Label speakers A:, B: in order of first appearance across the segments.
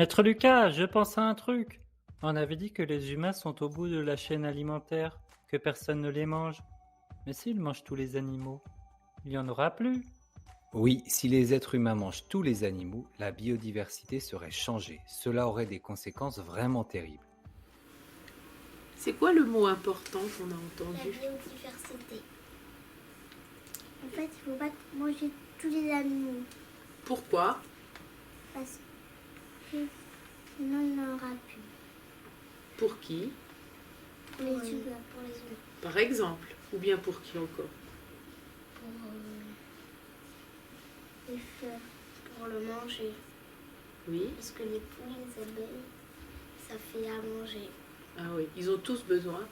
A: Maître Lucas, je pense à un truc. On avait dit que les humains sont au bout de la chaîne alimentaire, que personne ne les mange. Mais s'ils mangent tous les animaux, il n'y en aura plus.
B: Oui, si les êtres humains mangent tous les animaux, la biodiversité serait changée. Cela aurait des conséquences vraiment terribles.
C: C'est quoi le mot important qu'on a
D: La
C: entendu?
D: biodiversité. En fait, il ne faut pas manger tous les animaux
C: Pourquoi?
D: parce que sinon il n'y en aura plus.
C: Pour qui?
D: Pour les humains, pour les humains.
C: Par exemple. Ou bien pour qui encore?
D: Pour les fleurs, pour le manger.
C: Oui.
D: Parce que les poules, les abeilles, ça fait à manger.
C: Ah oui, ils ont tous besoin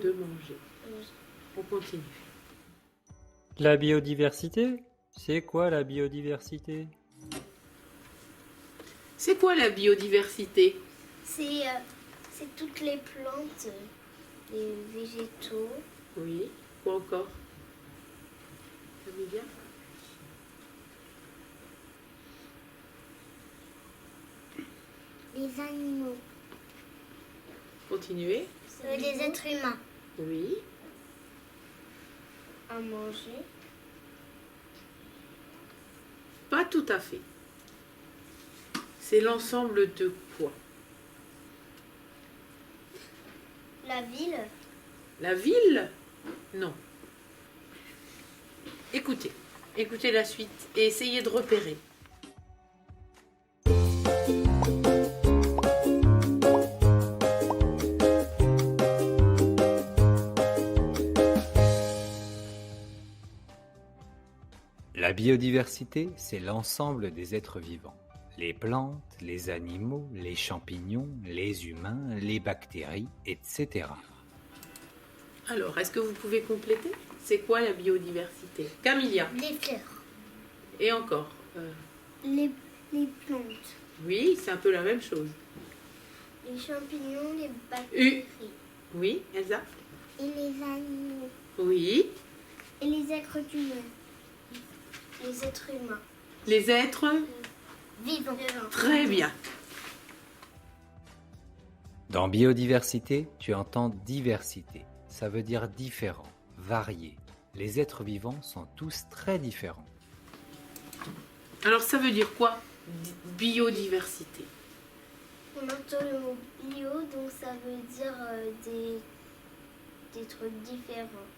C: de manger. On continue.
A: La biodiversité? C'est quoi la biodiversité?
C: C'est quoi la biodiversité?
D: C'est toutes les plantes, les végétaux,
C: Oui. Quoi encore? Amélia?
D: les animaux,
C: Continuez.
D: les êtres humains
C: Oui.
D: à manger.
C: Pas tout à fait. C'est l'ensemble de quoi?
D: La ville,
C: La ville? Non. Écoutez. Écoutez la suite et essayez de repérer.
B: La biodiversité, c'est l'ensemble des êtres vivants. Les plantes, les animaux, les champignons, les humains, les bactéries, etc.
C: Alors, est-ce que vous pouvez compléter? C'est quoi la biodiversité? Camilla.
D: les fleurs,
C: Et encore.
D: les plantes,
C: Oui, c'est un peu la même chose.
D: les champignons, les bactéries
C: Oui, Elsa?
D: et les animaux
C: Oui.
D: et les êtres humains. Les êtres humains
C: Les êtres?
D: vivants.
C: Très bien.
B: Dans biodiversité, tu entends diversité. Ça veut dire différent, varié. Les êtres vivants sont tous très différents.
C: Alors, ça veut dire quoi? Biodiversité.
D: On entend le mot bio, donc ça veut dire des trucs différents.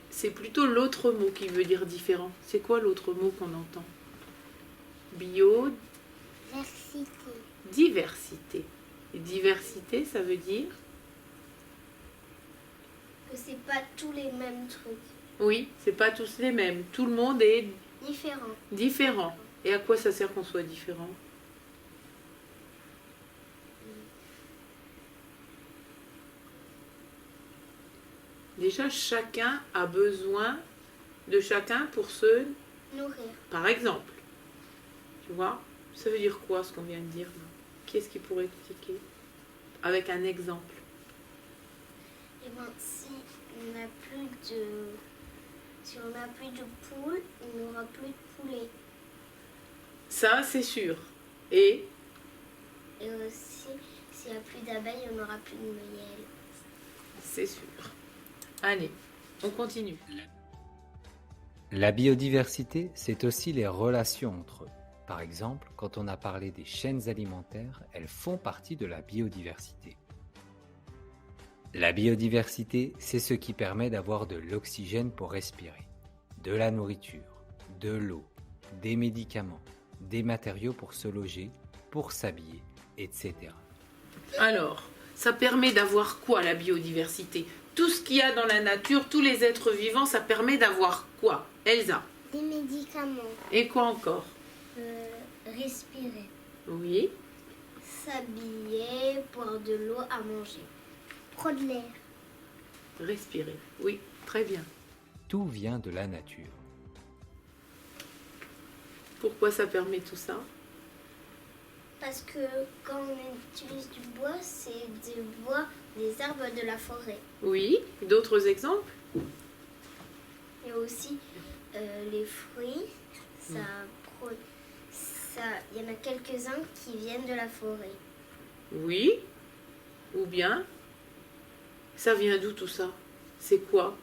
C: C'est plutôt l'autre mot qui veut dire différent. C'est quoi l'autre mot qu'on entend? Biodiversité.
D: Diversité.
C: Et diversité, ça veut dire?
D: Que c'est pas tous les mêmes trucs.
C: Oui, c'est pas tous les mêmes. Tout le monde est
D: Différents.
C: différent. Et à quoi ça sert qu'on soit différent? Déjà, chacun a besoin de chacun pour se...
D: Nourrir.
C: Par exemple. Tu vois? Ça veut dire quoi ce qu'on vient de dire là? Qui est-ce qui pourrait expliquer? Avec un exemple.
D: Et ben si on n'a plus de poules, il n'y aura plus de poulets.
C: Ça, c'est sûr. Et
D: Et aussi, s'il n'y a plus d'abeilles, il n'y aura plus de miel.
C: c'est sûr. Allez, on continue.
B: La biodiversité, c'est aussi les relations entre eux. Par exemple, quand on a parlé des chaînes alimentaires, elles font partie de la biodiversité. La biodiversité, c'est ce qui permet d'avoir de l'oxygène pour respirer, de la nourriture, de l'eau, des médicaments, des matériaux pour se loger, pour s'habiller, etc.
C: Alors, ça permet d'avoir quoi la biodiversité? Tout ce qu'il y a dans la nature, tous les êtres vivants, ça permet d'avoir quoi? Elsa?
D: Des médicaments.
C: Et quoi encore?
D: Respirer.
C: Oui.
D: S'habiller, boire de l'eau, à manger. Prendre de l'air.
C: Respirer. Oui, très bien.
B: Tout vient de la nature.
C: Pourquoi ça permet tout ça?
D: Parce que quand on utilise du bois, c'est du bois des arbres de la forêt.
C: Oui. D'autres exemples?
D: Et aussi les fruits, ça, il y en a quelques-uns qui viennent de la forêt.
C: Oui. Ou bien, ça vient d'où tout ça? C'est quoi?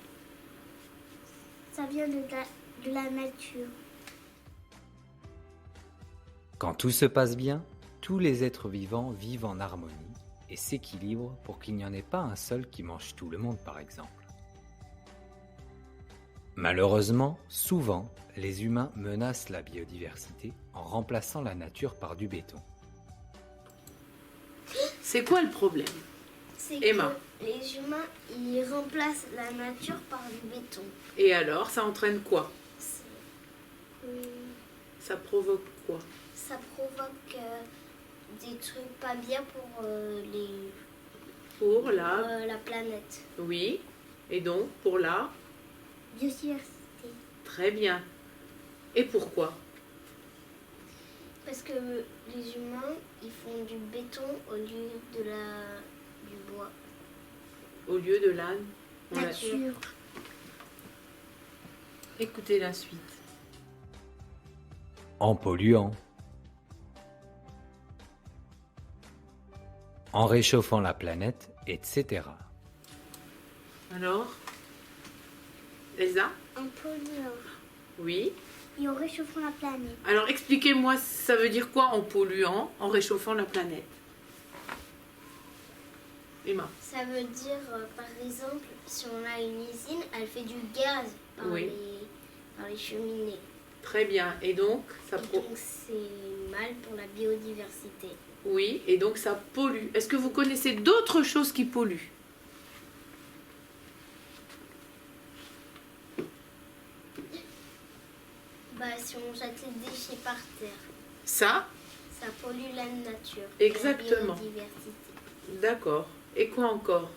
D: Ça vient de la nature.
B: Quand tout se passe bien, tous les êtres vivants vivent en harmonie et s'équilibrent pour qu'il n'y en ait pas un seul qui mange tout le monde par exemple. Malheureusement, souvent, les humains menacent la biodiversité en remplaçant la nature par du béton.
C: C'est quoi le problème?
D: C'est
C: Emma.
D: que les humains, ils remplacent la nature par du béton.
C: Et alors, ça entraîne quoi? Ça provoque quoi?
D: Ça provoque des trucs pas bien pour
C: Pour la...
D: la planète.
C: Oui. Et donc, pour la...
D: Biodiversité.
C: Très bien. Et pourquoi?
D: Parce que les humains, ils font du béton au lieu de du bois.
C: Au lieu de l'âne?
D: Nature.
C: Écoutez la suite.
B: En polluant, en réchauffant la planète, etc.
C: Alors, Elsa?
D: En polluant
C: Oui.
D: et en réchauffant la planète.
C: Alors, expliquez-moi, ça veut dire quoi en polluant, en réchauffant la planète? Emma?
D: Ça veut dire, par exemple, si on a une usine, elle fait du gaz par,
C: Oui.
D: par les cheminées.
C: Très bien. Et donc, ça
D: Et donc c'est mal pour la biodiversité.
C: Oui, et donc ça pollue. Est-ce que vous connaissez d'autres choses qui polluent?
D: Bah, si on jette les déchets par terre,
C: Ça?
D: ça pollue la nature.
C: Exactement.
D: La biodiversité.
C: D'accord. Et quoi encore?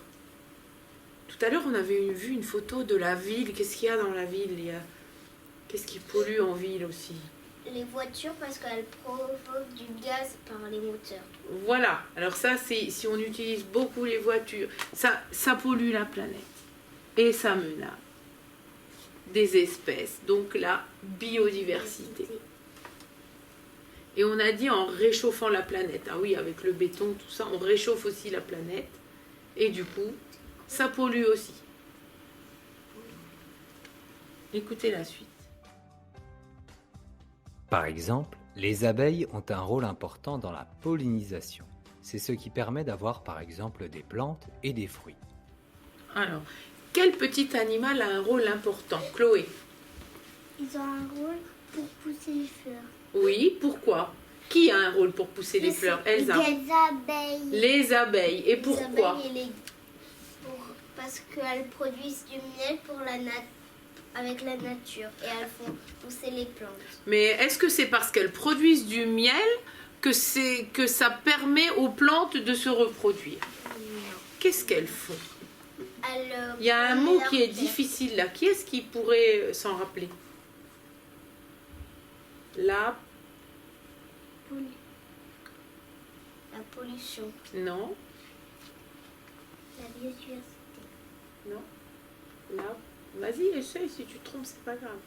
C: Tout à l'heure, on avait vu une photo de la ville. Qu'est-ce qu'il y a dans la ville? Qu'est-ce qui pollue en ville aussi?
D: Les voitures, parce qu'elles provoquent du gaz par les moteurs.
C: Voilà. Alors ça, c'est si on utilise beaucoup les voitures, ça pollue la planète. Et ça menace des espèces. Donc la biodiversité. Et on a dit en réchauffant la planète. Ah oui, avec le béton, tout ça, on réchauffe aussi la planète. Et du coup, ça pollue aussi. Écoutez la suite.
B: Par exemple, les abeilles ont un rôle important dans la pollinisation. C'est ce qui permet d'avoir par exemple des plantes et des fruits.
C: Alors, quel petit animal a un rôle important? Chloé?
D: Ils ont un rôle pour pousser les fleurs.
C: Oui, pourquoi? Qui a un rôle pour pousser les fleurs? Elsa?
D: Les abeilles.
C: Les abeilles. Et pourquoi?
D: Les abeilles parce qu'elles produisent du miel pour avec la nature et elles font pousser les plantes.
C: Mais est-ce que c'est parce qu'elles produisent du miel que ça permet aux plantes de se reproduire?
D: Non.
C: Qu'est-ce qu'elles font?
D: Elles,
C: Il y a un mot qui est
D: leur-
C: difficile là. Qui est-ce qui pourrait s'en rappeler? La...
D: La pollution.
C: Non.
D: La biodiversité.
C: Non. La... Vas-y, essaye. Si tu te trompes, c'est pas grave.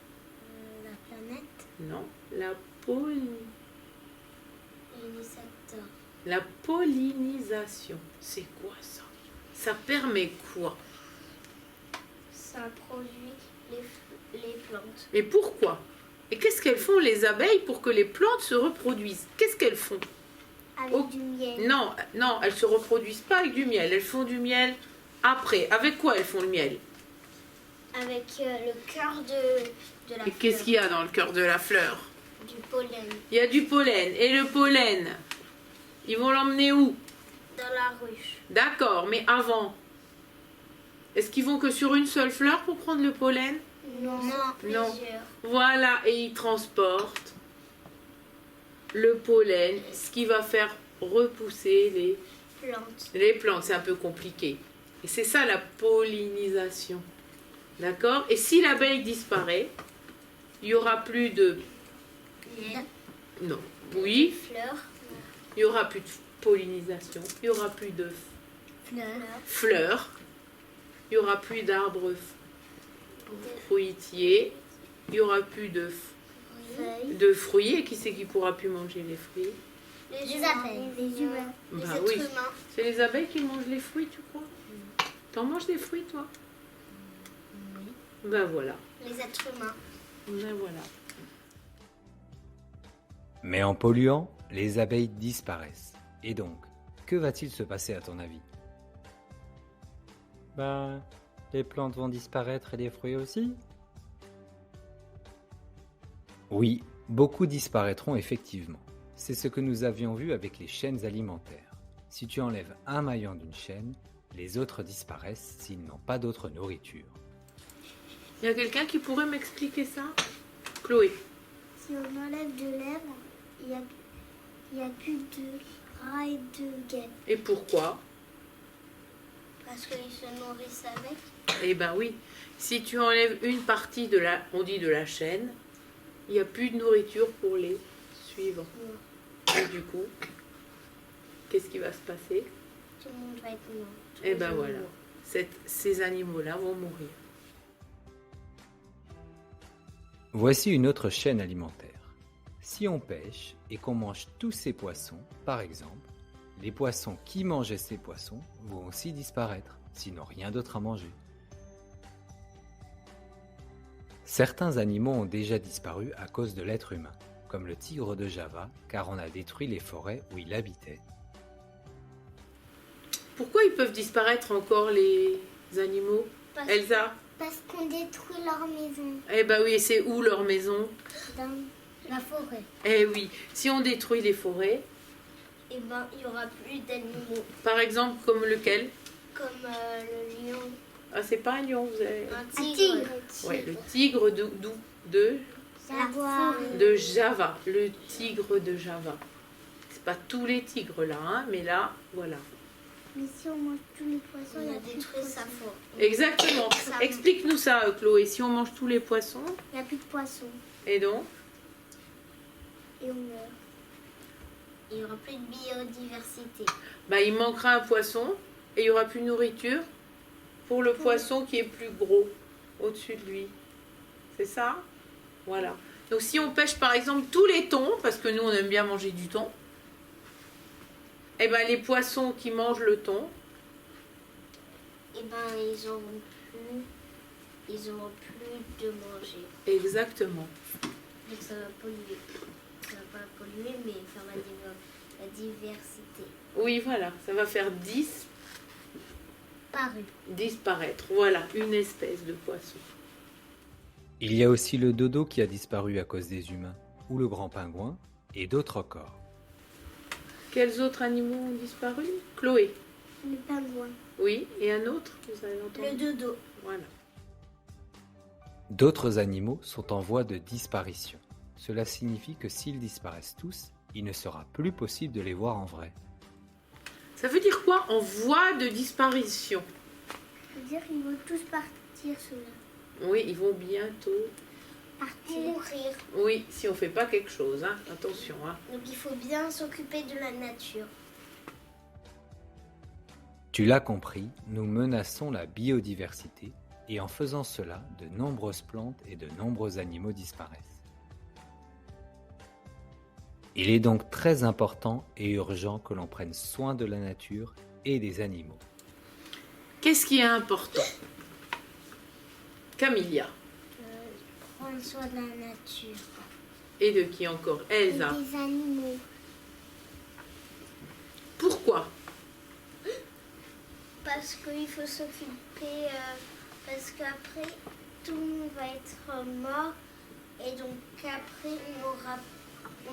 D: La planète.
C: Non. La
D: Pollinisateur.
C: La pollinisation. C'est quoi ça? Ça permet quoi?
D: Ça produit les plantes.
C: Et pourquoi? Et qu'est-ce qu'elles font les abeilles pour que les plantes se reproduisent? Qu'est-ce qu'elles font?
D: Avec
C: Oh.
D: du miel.
C: Non, non, elles se reproduisent pas avec du miel. Elles font du miel après. Avec quoi elles font le miel?
D: Avec le cœur de la
C: Et
D: fleur.
C: qu'est-ce qu'il y a dans le cœur de la fleur?
D: Du pollen.
C: Il y a du pollen. Et le pollen, ils vont l'emmener où?
D: Dans la ruche.
C: D'accord, mais avant, est-ce qu'ils vont que sur une seule fleur pour prendre le pollen?
D: Non,
C: Non.
D: plusieurs.
C: Voilà, et ils transportent le pollen, ce qui va faire repousser
D: Plantes.
C: les plantes. C'est un peu compliqué. Et c'est ça la pollinisation. D'accord? Et si l'abeille disparaît, il n'y aura plus de...
D: Miel.
C: Non. Oui,
D: Fleurs.
C: il n'y aura plus de pollinisation. Il n'y aura plus de
D: Fleurs.
C: fleurs. Il n'y aura plus d'arbres fruitiers. Il n'y aura plus de
D: Feuilles.
C: de fruits. Et qui c'est qui pourra plus manger les fruits?
D: Les abeilles. Les humains. Les
C: Bah
D: êtres
C: oui.
D: humains.
C: C'est les abeilles qui mangent les fruits, tu crois? T'en manges des fruits, toi?
D: Oui.
C: Ben voilà.
D: Les êtres humains.
C: Ben voilà.
B: Mais en polluant, les abeilles disparaissent. Et donc, que va-t-il se passer à ton avis?
A: Bah, les plantes vont disparaître et les fruits aussi.
B: Oui, beaucoup disparaîtront effectivement. C'est ce que nous avions vu avec les chaînes alimentaires. Si tu enlèves un maillon d'une chaîne, les autres disparaissent s'ils n'ont pas d'autre nourriture.
C: Il y a quelqu'un qui pourrait m'expliquer ça? Chloé.
D: Si on enlève de l'herbe, il n'y a plus de rats et de guêpes.
C: Et pourquoi?
D: Parce qu'ils se nourrissent avec.
C: Eh ben oui. Si tu enlèves une partie de la, on dit de la chaîne, il n'y a plus de nourriture pour les suivre. Et du coup, qu'est-ce qui va se passer?
D: Tout le monde va être mort. Tous
C: Eh
D: les
C: ben
D: animaux.
C: voilà. Ces animaux-là vont mourir.
B: Voici une autre chaîne alimentaire. Si on pêche et qu'on mange tous ces poissons, par exemple, les poissons qui mangeaient ces poissons vont aussi disparaître, s'ils n'ont rien d'autre à manger. Certains animaux ont déjà disparu à cause de l'être humain, comme le tigre de Java, car on a détruit les forêts où il habitait.
C: Pourquoi ils peuvent disparaître encore les animaux? Elsa?
D: Parce qu'on détruit leur maison
C: Eh ben oui, et c'est où leur maison?
D: dans la forêt.
C: Eh oui, si on détruit les forêts,
D: Et ben, il n'y aura plus d'animaux
C: par exemple comme lequel?
D: comme le lion,
C: Ah, c'est pas un lion, vous avez...
D: un tigre.
C: Ouais, le tigre de
D: Jaguar.
C: de Java, le tigre de Java. C'est pas tous les tigres là, hein, mais là, voilà.
D: Mais si on mange tous les poissons, il y a détruit sa forêt.
C: Exactement.
D: Ça-
C: Explique-nous ça, Chloé. Si on mange tous les poissons,
D: Il n'y a plus de poissons
C: et donc?
D: et on meurt. Il n'y aura plus de biodiversité.
C: Bah, il manquera un poisson et il y aura plus de nourriture pour le poisson qui est plus gros au-dessus de lui. C'est ça? Voilà. Donc si on pêche par exemple tous les thons, parce que nous on aime bien manger du thon, et ben les poissons qui mangent le thon,
D: Et ben, ils auront plus de manger.
C: exactement.
D: Donc ça va polluer. Ça va pas polluer, mais faire la diversité.
C: Oui, voilà, ça va faire
D: Paru.
C: disparaître. Voilà, une espèce de poisson.
B: Il y a aussi le dodo qui a disparu à cause des humains, ou le grand pingouin, et d'autres encore.
C: Quels autres animaux ont disparu? Chloé.
D: Le pingouin.
C: Oui, et un autre, vous avez entendu?
D: Le dodo.
C: Voilà.
B: D'autres animaux sont en voie de disparition. Cela signifie que s'ils disparaissent tous, il ne sera plus possible de les voir en vrai.
C: Ça veut dire quoi en voie de disparition?
D: C'est-à-dire qu'ils vont tous partir, ceux-là.
C: Oui, ils vont bientôt.
D: Partir. Mourir.
C: Oui, si on fait pas quelque chose, hein. Attention. Hein.
D: Donc il faut bien s'occuper de la nature.
B: Tu l'as compris, nous menaçons la biodiversité et en faisant cela, de nombreuses plantes et de nombreux animaux disparaissent. Il est donc très important et urgent que l'on prenne soin de la nature et des animaux.
C: Qu'est-ce qui est important? Camilla.
D: Prendre soin de la nature.
C: Et de qui encore? Elsa.
D: Et des animaux.
C: Pourquoi?
D: Parce qu'il faut s'occuper, parce qu'après, tout le monde va être mort. Et donc après,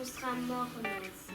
D: on sera mort aussi.